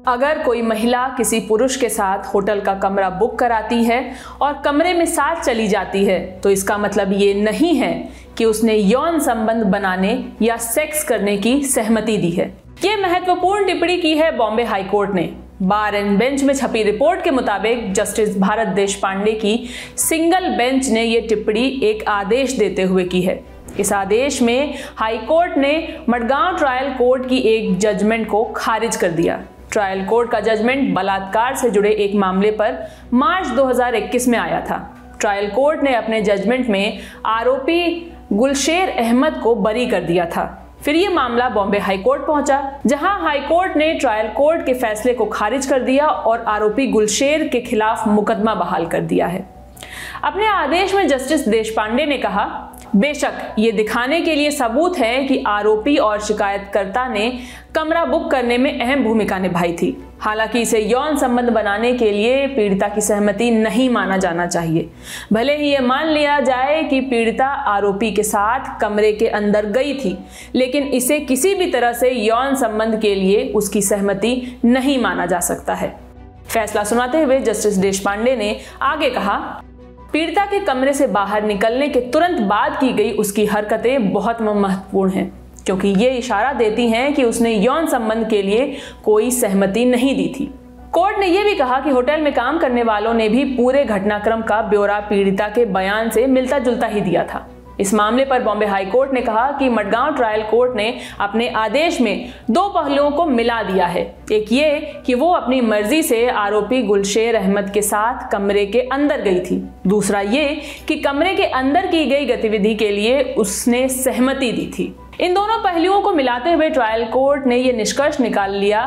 अगर कोई महिला किसी पुरुष के साथ होटल का कमरा बुक कराती है और कमरे में साथ चली जाती है तो इसका मतलब ये नहीं है कि उसने यौन संबंध बनाने या सेक्स करने की सहमति दी है। ये महत्वपूर्ण टिप्पणी की है बॉम्बे हाईकोर्ट ने। बार एंड बेंच में छपी रिपोर्ट के मुताबिक जस्टिस भारत देशपांडे की सिंगल बेंच ने यह टिप्पणी एक आदेश देते हुए की है। इस आदेश में हाईकोर्ट ने मडगांव ट्रायल कोर्ट की एक जजमेंट को खारिज कर दिया। ट्रायल कोर्ट का जजमेंट बलात्कार से जुड़े एक मामले पर मार्च 2021 में आया था। ट्रायल कोर्ट ने अपने जजमेंट में आरोपी गुलशेर अहमद को बरी कर दिया था। फिर ये मामला बॉम्बे हाईकोर्ट पहुंचा, जहां हाईकोर्ट ने ट्रायल कोर्ट के फैसले को खारिज कर दिया और आरोपी गुलशेर के खिलाफ मुकदमा बहाल कर दिया है। अपने आदेश में जस्टिस देशपांडे ने कहा, बेशक ये दिखाने के लिए सबूत है कि आरोपी और शिकायतकर्ता ने कमरा बुक करने में अहम भूमिका निभाई थी। हालांकि इसे यौन संबंध बनाने के लिए पीड़िता की सहमति नहीं माना जाना चाहिए। भले ही ये मान लिया जाए कि पीड़िता आरोपी के साथ कमरे के अंदर गई थी, लेकिन इसे किसी भी तरह से यौन संबंध के लिए उसकी सहमति नहीं माना जा सकता है। फैसला सुनाते हुए जस्टिस देशपांडे ने आगे कहा, पीड़िता के कमरे से बाहर निकलने के तुरंत बाद की गई उसकी हरकतें बहुत महत्वपूर्ण हैं, क्योंकि ये इशारा देती हैं कि उसने यौन संबंध के लिए कोई सहमति नहीं दी थी। कोर्ट ने यह भी कहा कि होटल में काम करने वालों ने भी पूरे घटनाक्रम का ब्यौरा पीड़िता के बयान से मिलता जुलता ही दिया था। इस मामले पर बॉम्बे हाईकोर्ट ने कहा कि मडगांव ट्रायल कोर्ट ने अपने आदेश में दो पहलुओं को मिला दिया है। एक ये कि वो अपनी मर्जी से आरोपी गुलशेर अहमद के साथ कमरे के अंदर गई थी। दूसरा ये कि कमरे के अंदर की गई गतिविधि के लिए उसने सहमति दी थी। इन दोनों पहलुओं को मिलाते हुए ट्रायल कोर्ट ने यह निष्कर्ष निकाल लिया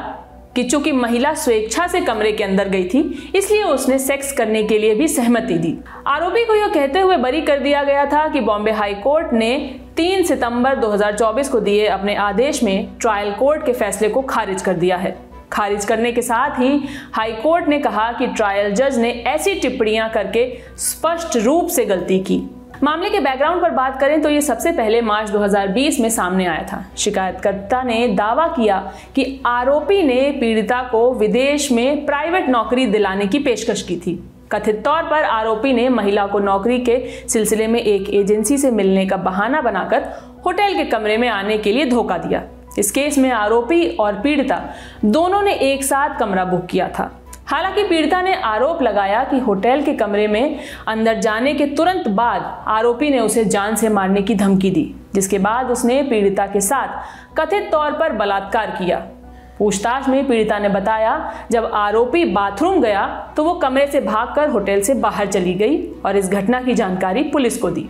कि चूंकि महिला स्वेच्छा से कमरे के अंदर गई थी, इसलिए उसने सेक्स करने के लिए भी सहमति दी। आरोपी को यह कहते हुए बरी कर दिया गया था कि बॉम्बे हाई कोर्ट ने 3 सितंबर 2024 को दिए अपने आदेश में ट्रायल कोर्ट के फैसले को खारिज कर दिया है। खारिज करने के साथ ही हाई कोर्ट ने कहा कि ट्रायल जज ने ऐसी टिप्पणियां करके स्पष्ट रूप से गलती की। मामले के बैकग्राउंड पर बात करें तो ये सबसे पहले मार्च 2020 में सामने आया था। शिकायतकर्ता ने दावा किया कि आरोपी ने पीड़िता को विदेश में प्राइवेट नौकरी दिलाने की पेशकश की थी। कथित तौर पर आरोपी ने महिला को नौकरी के सिलसिले में एक एजेंसी से मिलने का बहाना बनाकर होटल के कमरे में आने के लिए धोखा दिया। इस केस में आरोपी और पीड़िता दोनों ने एक साथ कमरा बुक किया था। हालांकि पीड़िता ने आरोप लगाया कि होटल के कमरे में अंदर जाने के तुरंत बाद आरोपी ने उसे जान से मारने की धमकी दी, जिसके बाद उसने पीड़िता के साथ कथित तौर पर बलात्कार किया। पूछताछ में पीड़िता ने बताया, जब आरोपी बाथरूम गया तो वो कमरे से भागकर होटल से बाहर चली गई और इस घटना की जानकारी पुलिस को दी,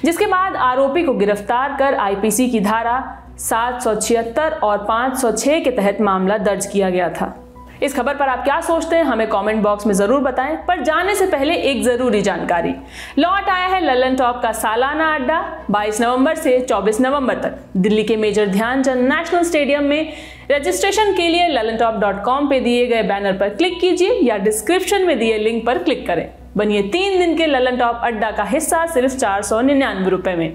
जिसके बाद आरोपी को गिरफ्तार कर आईपीसी की धारा 776 और 506 के तहत मामला दर्ज किया गया था। इस खबर पर आप क्या सोचते हैं हमें कमेंट बॉक्स में जरूर बताएं। पर जाने से पहले एक जरूरी जानकारी, लौट आया है ललन टॉप का सालाना अड्डा। 22 नवंबर से 24 नवंबर तक दिल्ली के मेजर ध्यानचंद नेशनल स्टेडियम में रजिस्ट्रेशन के लिए lalontop.com पे दिए गए बैनर पर क्लिक कीजिए या डिस्क्रिप्शन में दिए लिंक पर क्लिक करें। बनिए 3 दिन के ललन टॉप अड्डा का हिस्सा सिर्फ 499 रुपए में।